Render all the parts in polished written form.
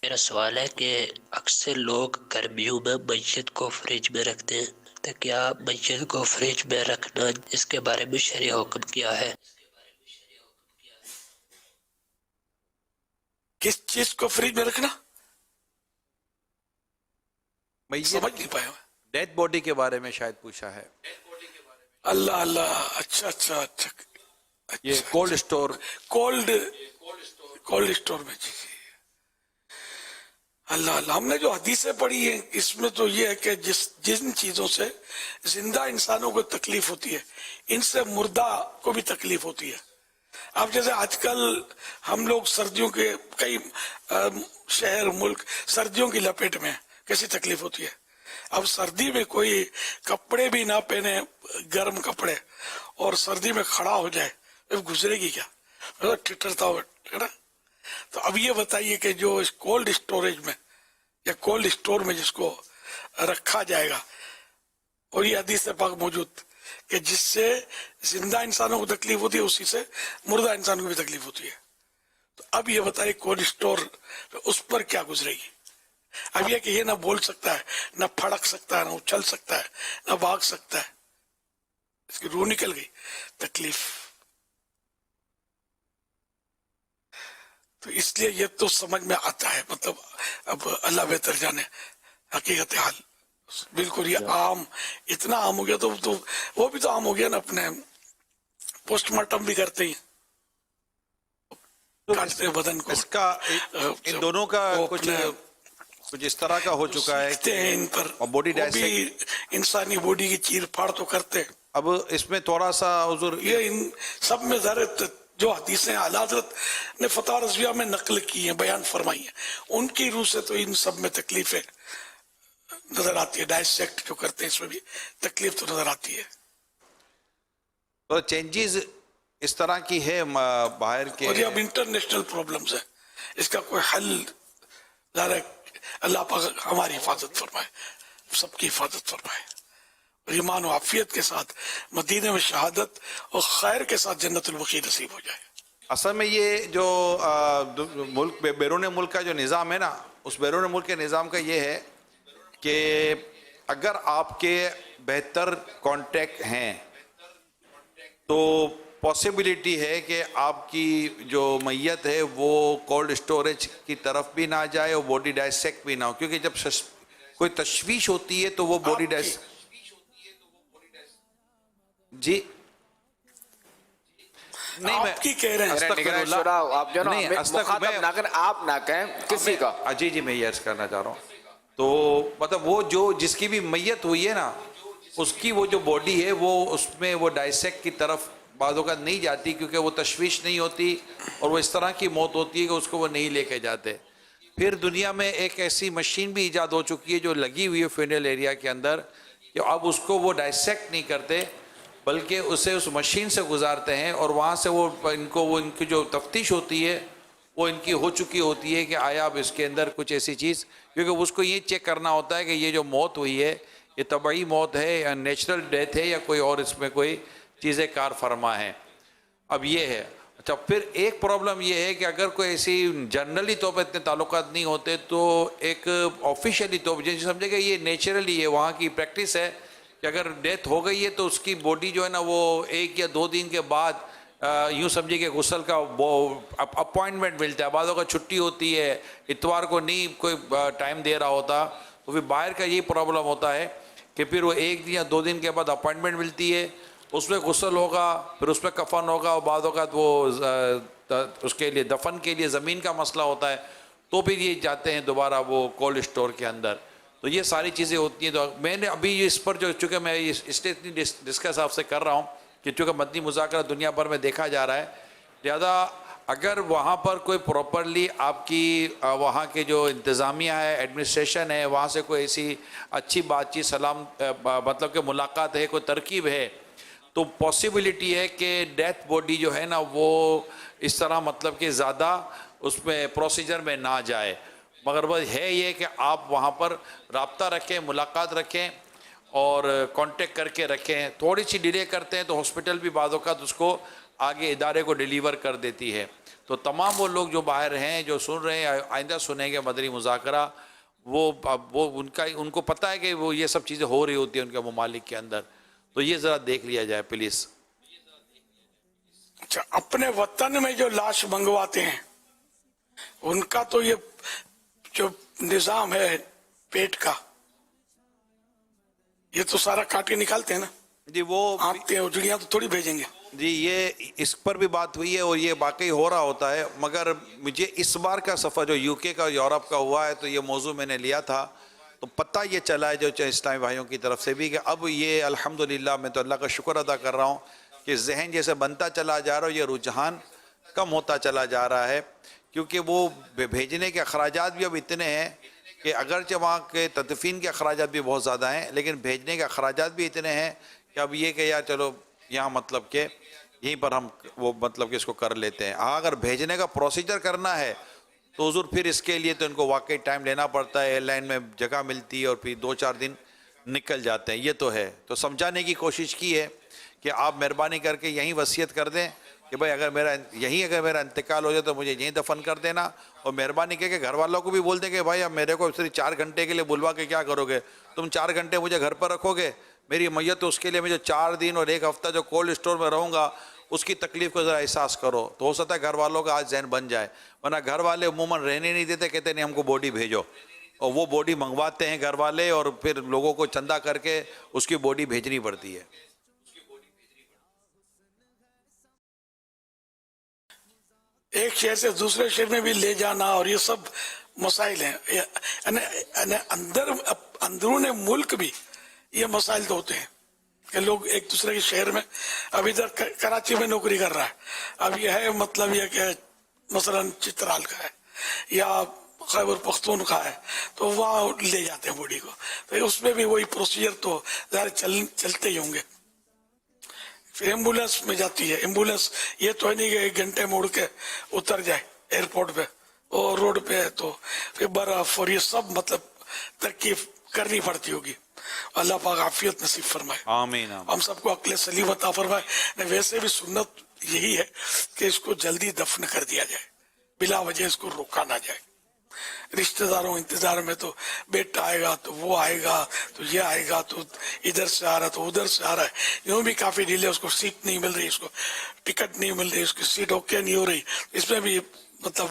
میرا سوال ہے کہ اکثر لوگ گرمیوں میں میت کو فریج میں رکھتے ہیں، تو کیا میت کو فریج میں رکھنا، اس کے بارے میں شرعی حکم کیا ہے؟ کس چیز کو فریج میں رکھنا؟ میت سمجھ نہیں پایا میں۔ ڈیتھ باڈی کے بارے میں شاید پوچھا ہے۔ اللہ اللہ، اچھا اچھا اچھا یہ کولڈ اسٹور، کولڈ اسٹور میں، جی جی۔ اللہ اللہ، ہم نے جو حدیثیں پڑھی ہیں اس میں تو یہ ہے کہ جن چیزوں سے زندہ انسانوں کو تکلیف ہوتی ہے، ان سے مردہ کو بھی تکلیف ہوتی ہے۔ اب جیسے آج کل ہم لوگ سردیوں کے کئی شہر ملک سردیوں کی لپیٹ میں ہیں، کیسی تکلیف ہوتی ہے۔ اب سردی میں کوئی کپڑے بھی نہ پہنے، گرم کپڑے، اور سردی میں کھڑا ہو جائے، اب گزرے گی کیا؟ ٹھٹرتا ہوا ہے نا۔ تو اب یہ بتائیے کہ جو اس کولڈ اسٹوریج میں یا کولڈ اسٹور میں جس کو رکھا جائے گا، اور یہ حدیث پاک موجود کہ جس سے زندہ انسانوں کو تکلیف ہوتی ہے اسی سے مردہ انسانوں کو بھی تکلیف ہوتی ہے، تو اب یہ بتائیے کولڈ اسٹور اس پر کیا گزرے گی؟ اب یہ کہ یہ نہ بول سکتا ہے، نہ پھڑک سکتا ہے، نہ اچھل سکتا ہے، نہ بھاگ سکتا ہے، اس کی روح نکل گئی، تکلیف۔ تو اس لیے یہ تو سمجھ میں آتا ہے، مطلب اب اللہ بہتر جانے حقیقت حال۔ بالکل یہ عام، اتنا عام ہو گیا، تو وہ بھی تو عام ہو گیا نا، اپنے پوسٹ مارٹم بھی کرتے ہی کاٹتے ہیں بدن کو، اس کا ان دونوں کا کچھ اس طرح کا ہو چکا ہے لکھتے ہیں ان پر، اور باڈی وہ بھی انسانی باڈی کی چیر پھاڑ تو کرتے ہیں۔ اب اس میں تھوڑا سا حضور یہ ان سب میں ذرا جو حدیثیں اعلیٰ حضرت نے فتح رضویہ میں نقل کی ہیں، بیان فرمائی ہیں، ان کی روح سے تو ان سب میں تکلیفیں نظر آتی ہے۔ ڈائسیکٹ جو کرتے ہیں اس میں بھی تکلیف تو نظر آتی ہے۔ تو چینجز اس طرح کی ہے باہر کے، اور یہ اب انٹرنیشنل پرابلمز ہے، اس کا کوئی حل ذرا اللہ پاک ہماری حفاظت فرمائے، سب کی حفاظت فرمائے، اور ایمان و عافیت کے ساتھ مدینے میں شہادت اور خیر کے ساتھ جنت البقیع نصیب ہو جائے۔ اصل میں یہ جو ملک بیرون ملک کا جو نظام ہے نا، اس بیرون ملک کے نظام کا یہ ہے کہ اگر آپ کے بہتر کانٹیکٹ ہیں تو پاسبلٹی ہے کہ آپ کی جو میت ہے وہ کولڈ اسٹوریج کی طرف بھی نہ جائے اور باڈی ڈائسیکٹ بھی نہ ہو، کیونکہ جب کوئی تشویش ہوتی ہے تو وہ باڈی جی نہیں، آپ کی کہہ رہے ہیں، آپ جو نا مخاطب نہ کریں، آپ نہ کہیں کسی کا۔ جی میں یہ عرض کرنا چاہ رہا ہوں، تو مطلب وہ جو جس کی بھی میت ہوئی ہے نا، اس کی وہ جو باڈی ہے وہ اس میں وہ ڈائسیکٹ کی طرف بعض اوقات نہیں جاتی، کیونکہ وہ تشویش نہیں ہوتی، اور وہ اس طرح کی موت ہوتی ہے کہ اس کو وہ نہیں لے کے جاتے۔ پھر دنیا میں ایک ایسی مشین بھی ایجاد ہو چکی ہے جو لگی ہوئی ہے فینل ایریا کے اندر، کہ اب اس کو وہ ڈائسیکٹ نہیں کرتے بلکہ اسے اس مشین سے گزارتے ہیں، اور وہاں سے وہ ان کی جو تفتیش ہوتی ہے وہ ان کی ہو چکی ہوتی ہے کہ آیا اب اس کے اندر کچھ ایسی چیز، کیونکہ اس کو یہ چیک کرنا ہوتا ہے کہ یہ جو موت ہوئی ہے یہ طبعی موت ہے یا نیچرل ڈیتھ ہے یا کوئی اور اس میں کوئی چیزیں کار فرما ہیں۔ اب یہ ہے۔ اچھا، پھر ایک پرابلم یہ ہے کہ اگر کوئی ایسی جنرلی طور پر اتنے تعلقات نہیں ہوتے تو ایک آفیشیلی طور پر سمجھے کہ یہ نیچرلی ہے، وہاں کی پریکٹس ہے کہ اگر ڈیتھ ہو گئی ہے تو اس کی باڈی جو ہے نا وہ 1 یا 2 دن کے بعد یوں سمجھے کہ غسل کا اپوائنٹمنٹ ملتا ہے، بعضوں کا چھٹی ہوتی ہے، اتوار کو نہیں کوئی ٹائم دے رہا ہوتا، تو پھر باہر کا یہ پرابلم ہوتا ہے کہ پھر وہ 1 دن یا 2 دن کے بعد اپوائنٹمنٹ ملتی ہے، اس میں غسل ہوگا، پھر اس میں کفن ہوگا، اور بعض اوقات وہ اس کے لیے دفن کے لیے زمین کا مسئلہ ہوتا ہے، تو پھر یہ جاتے ہیں دوبارہ وہ کولڈ اسٹور کے اندر۔ تو یہ ساری چیزیں ہوتی ہیں۔ تو میں نے ابھی اس پر جو چونکہ میں اس لیے اتنی ڈسکس آپ سے کر رہا ہوں کہ چونکہ مدنی مذاکرہ دنیا بھر میں دیکھا جا رہا ہے، لہذا اگر وہاں پر کوئی پراپرلی آپ کی وہاں کے جو انتظامیہ ہے، ایڈمنسٹریشن ہے، وہاں سے کوئی ایسی اچھی بات چیت سلام مطلب کہ ملاقات ہے، کوئی ترکیب ہے، تو پاسبلٹی ہے کہ ڈیتھ باڈی جو ہے نا وہ اس طرح مطلب کہ زیادہ اس میں پروسیجر میں نہ جائے، مگر وہ ہے یہ کہ آپ وہاں پر رابطہ رکھیں، ملاقات رکھیں اور کانٹیکٹ کر کے رکھیں۔ تھوڑی سی ڈیلے کرتے ہیں تو ہاسپٹل بھی بعض اوقات اس کو آگے ادارے کو ڈیلیور کر دیتی ہے، تو تمام وہ لوگ جو باہر ہیں جو سن رہے ہیں آئندہ سنیں گے مدنی مذاکرہ وہ ان کو پتہ ہے کہ وہ یہ سب چیزیں ہو رہی ہوتی ہیں ان کے ممالک کے اندر، تو یہ ذرا دیکھ لیا جائے پلیز۔ اچھا، اپنے وطن میں جو لاش منگواتے ہیں ان کا تو یہ جو نظام ہے پیٹ کا یہ تو سارا کاٹ کے نکالتے ہیں نا، جی وہ آنتے ہیں اجڑیاں تو تھوڑی بھیجیں گے۔ جی یہ اس پر بھی بات ہوئی ہے اور یہ واقعی ہو رہا ہوتا ہے، مگر مجھے اس بار کا سفر جو یو کے کا اور یورپ کا ہوا ہے تو یہ موضوع میں نے لیا تھا تو پتہ یہ چلا ہے جو اسلامی بھائیوں کی طرف سے بھی کہ اب یہ الحمدللہ میں تو اللہ کا شکر ادا کر رہا ہوں کہ ذہن جیسے بنتا چلا جا رہا ہے، یہ رجحان کم ہوتا چلا جا رہا ہے، کیونکہ وہ بھیجنے کے اخراجات بھی اب اتنے ہیں کہ اگرچہ وہاں کے تدفین کے اخراجات بھی بہت زیادہ ہیں لیکن بھیجنے کے اخراجات بھی اتنے ہیں کہ اب یہ کہ یار چلو یہاں مطلب کہ یہیں پر ہم وہ مطلب کہ اس کو کر لیتے ہیں۔ اگر بھیجنے کا پروسیجر کرنا ہے تو حضور پھر اس کے لیے تو ان کو واقعی ٹائم لینا پڑتا ہے، ایئر لائن میں جگہ ملتی ہے اور پھر 2-4 دن نکل جاتے ہیں، یہ تو ہے۔ تو سمجھانے کی کوشش کی ہے کہ آپ مہربانی کر کے یہیں وصیت کر دیں کہ بھائی اگر میرا انتقال ہو جائے تو مجھے یہیں دفن کر دینا، اور مہربانی کر کے گھر والوں کو بھی بول دیں کہ بھائی اب میرے کو صرف 4 گھنٹے کے لیے بلوا کے کیا کرو گے، تم 4 گھنٹے مجھے گھر پر رکھو گے، میری میت تو اس کے لیے میں جو 4 دن اور 1 ہفتہ جو کولڈ اسٹور میں رہوں گا اس کی تکلیف کو ذرا احساس کرو۔ تو ہو سکتا ہے گھر والوں کا آج ذہن بن جائے، ورنہ گھر والے عموماً رہنے نہیں دیتے، کہتے نہیں ہم کو باڈی بھیجو، اور وہ باڈی منگواتے ہیں گھر والے اور پھر لوگوں کو چندہ کر کے اس کی باڈی بھیجنی پڑتی ہے۔ ایک شہر سے دوسرے شہر میں بھی لے جانا اور یہ سب مسائل ہیں، یعنی اندرون ملک بھی یہ مسائل تو ہوتے ہیں کہ لوگ ایک دوسرے کے شہر میں، اب ادھر کراچی میں نوکری کر رہا ہے، اب یہ ہے مطلب یہ کہ مثلا چترال کا ہے یا خیبر پختونخوا ہے تو وہاں لے جاتے ہیں باڈی کو، تو اس میں بھی وہی پروسیجر تو ظاہر چلتے ہی ہوں گے۔ پھر ایمبولینس میں جاتی ہے، ایمبولینس یہ تو ہے نہیں کہ 1 گھنٹے موڑ کے اتر جائے ایئرپورٹ پہ اور روڈ پہ، تو پھر برف اور یہ سب مطلب ترکیب کرنی پڑتی ہوگی۔ اللہ پاک عافیت نصیب فرمائے، آمین آمین۔ ہم سب کو عقل سلیم عطا فرمائے۔ ویسے بھی سنت یہی ہے کہ اس کو جلدی دفن کر دیا جائے، بلا وجہ اس کو روکا نہ جائے۔ رشتہ داروں انتظار میں تو بیٹا آئے گا تو وہ آئے گا تو یہ آئے گا تو ادھر سے آ رہا تو ادھر سے آ رہا ہے، یوں بھی کافی ڈیلے، اس کو سیٹ نہیں مل رہی، اس کو ٹکٹ نہیں مل رہی، اس کی سیٹ اوکے نہیں ہو رہی، اس میں بھی مطلب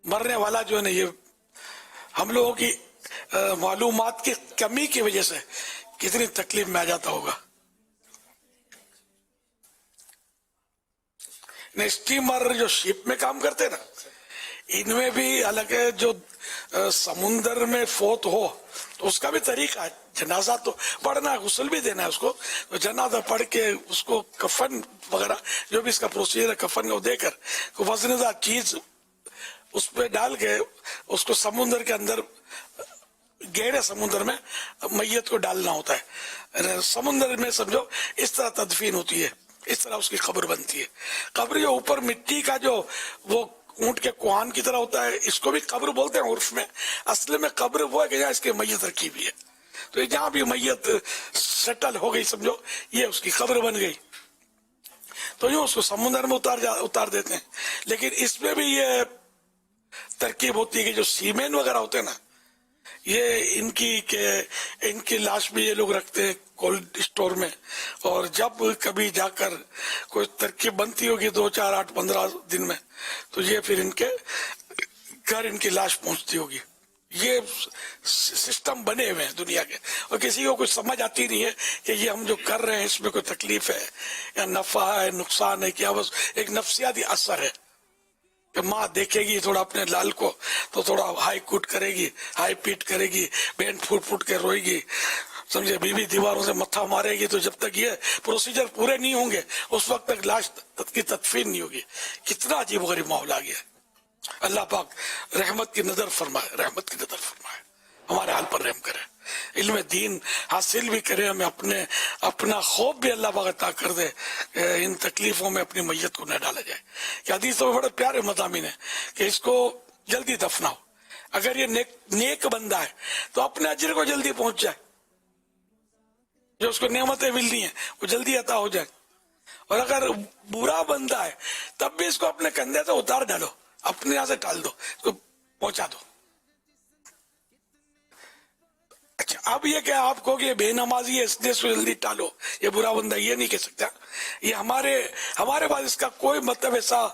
مرنے والا جو ہے نا، یہ ہم لوگوں کی معلومات کی کمی کی وجہ سے کتنی تکلیف میں آ جاتا ہوگا۔ اسٹیمر جو شپ میں کام کرتے نا، ان میں بھی حالانکہ جو سمندر میں فوت ہو تو اس کا بھی طریقہ ہے، جنازہ تو پڑھنا، غسل بھی دینا ہے اس کو، تو جنازہ پڑھ کے اس کو کفن وغیرہ جو بھی اس کا پروسیجر ہے کفن کو دے کر وزندار چیز اس پہ ڈال کے اس کو سمندر کے اندر، گہرے سمندر میں میت کو ڈالنا ہوتا ہے۔ سمندر میں سمجھو اس طرح تدفین ہوتی ہے، اس طرح اس کی قبر بنتی ہے۔ قبر جو اوپر مٹی کا جو وہ اونٹ کے کوہان کی طرح ہوتا ہے، اس کو بھی قبر بولتے ہیں عرف میں، اصل میں قبر وہ ہے کہ جہاں اس کی میت رکھی ہوئی ہے، تو جہاں بھی میت سیٹل ہو گئی سمجھو یہ اس کی قبر بن گئی، تو یوں اس کو سمندر میں اتار دیتے ہیں۔ لیکن اس میں بھی یہ ترکیب ہوتی ہے کہ جو سیمین وغیرہ ہوتے ہیں نا، یہ ان کی لاش بھی یہ لوگ رکھتے ہیں کولڈ اسٹور میں، اور جب کبھی جا کر کوئی ترکیب بنتی ہوگی 2, 4, 8, 15 دن میں، تو یہ پھر ان کے گھر ان کی لاش پہنچتی ہوگی۔ یہ سسٹم بنے ہوئے ہیں دنیا کے، اور کسی کو کچھ سمجھ آتی نہیں ہے کہ یہ ہم جو کر رہے ہیں اس میں کوئی تکلیف ہے یا نفع ہے، نقصان ہے، کیا بس ایک نفسیاتی اثر ہے کہ ماں دیکھے گی تھوڑا اپنے لال کو تو تھوڑا ہائی کوٹ کرے گی، ہائی پیٹ کرے گی، بین پھوٹ کے روئے گی، سمجھے، بیوی دیواروں سے متھا مارے گی، تو جب تک یہ پروسیجر پورے نہیں ہوں گے اس وقت تک لاش کی تدفین نہیں ہوگی۔ کتنا عجیب و غریب ماحول آ گیا۔ اللہ پاک رحمت کی نظر فرمائے، رحمت کی نظر فرمائے، ہمارے حال پر رحم کرے، علم دین حاصل بھی کرے، ہمیں اپنا خوف بھی اللہ پاک عطا کر دے کہ ان تکلیفوں میں اپنی میت کو نہ ڈالا جائے۔ کہ حدیث میں بڑے پیارے مضامین ہیں کہ اس کو جلدی دفناؤ، اگر یہ نیک بندہ ہے تو اپنے اجر کو جلدی پہنچ جائے، جو اس کو نعمتیں ملنی ہیں وہ جلدی عطا ہو جائے، اور اگر برا بندہ ہے تب بھی اس کو اپنے کندھے سے اتار ڈالو، اپنے یہاں سے ڈال دو، اس کو پہنچا دو. اچھا اب یہ کہ آپ کو کہ یہ بے نمازی ہے اس لیے اس کو جلدی ٹالو، یہ برا بندہ، یہ نہیں کہہ سکتا. یہ ہمارے پاس اس کا کوئی مطلب ایسا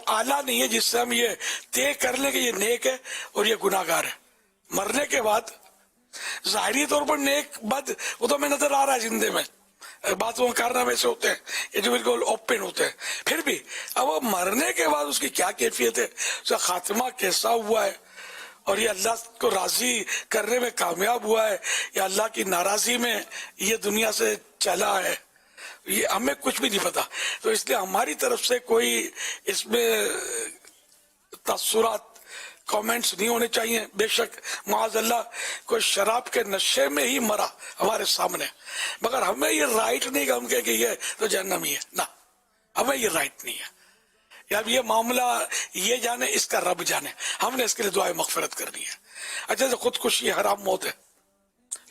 آلہ نہیں ہے جس سے ہم یہ طے کر لیں کہ یہ نیک ہے اور یہ گناہ گار ہے. مرنے کے بعد ظاہری طور پر نیک بد وہ تو ہمیں نظر آ رہا ہے زندے میں، باتوں کا کارنامے ایسے ہوتے ہیں یہ جو بالکل اوپن ہوتے ہیں. پھر بھی اب وہ مرنے کے بعد اس کی کیا کیفیت ہے، اس کا خاتمہ کیسا ہوا ہے، اور یہ اللہ کو راضی کرنے میں کامیاب ہوا ہے یا اللہ کی ناراضی میں یہ دنیا سے چلا ہے، یہ ہمیں کچھ بھی نہیں پتا. تو اس لیے ہماری طرف سے کوئی اس میں تاثرات کامنٹس نہیں ہونے چاہیے. بے شک معاذ اللہ کوئی شراب کے نشے میں ہی مرا ہمارے سامنے، مگر ہمیں یہ رائٹ نہیں کہ ہم کہیں کہ یہ تو جہنمی ہے، نہ، ہمیں یہ رائٹ نہیں ہے. اب یہ معاملہ یہ جانے، اس کا رب جانے، ہم نے اس کے لیے دعائیں مغفرت کرنی ہے. اچھا سے خودکشی حرام موت ہے،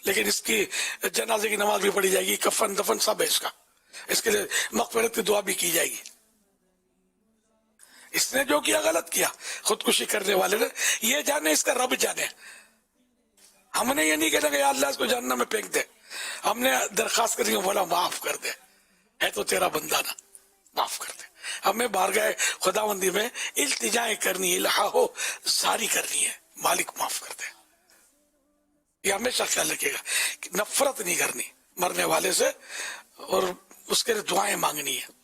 لیکن اس کی جنازے کی نماز بھی پڑھی جائے گی، کفن دفن سب ہے اس کے لیے مغفرت کی دعا بھی کی جائے گی. اس نے جو کیا غلط کیا، خودکشی کرنے والے نے، یہ جانے اس کا رب جانے. ہم نے یہ نہیں کہنا کہ یا اللہ اس کو جہنم میں پھینک دے، ہم نے درخواست کرنی ہے بولا معاف کر دے، ہے تو تیرا بندہ نا، معاف کر دے. ہمیں بارگاہ خداوندی میں التجائیں کرنی ہے، الہا ہو زاری کرنی ہے، مالک معاف کر دے. یہ ہمیشہ خیال رکھے گا کہ نفرت نہیں کرنی مرنے والے سے، اور اس کے لیے دعائیں مانگنی ہے.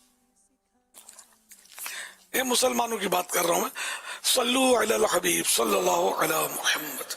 یہ مسلمانوں کی بات کر رہا ہوں میں. صلو علی الحبیب صلی اللہ علی محمد.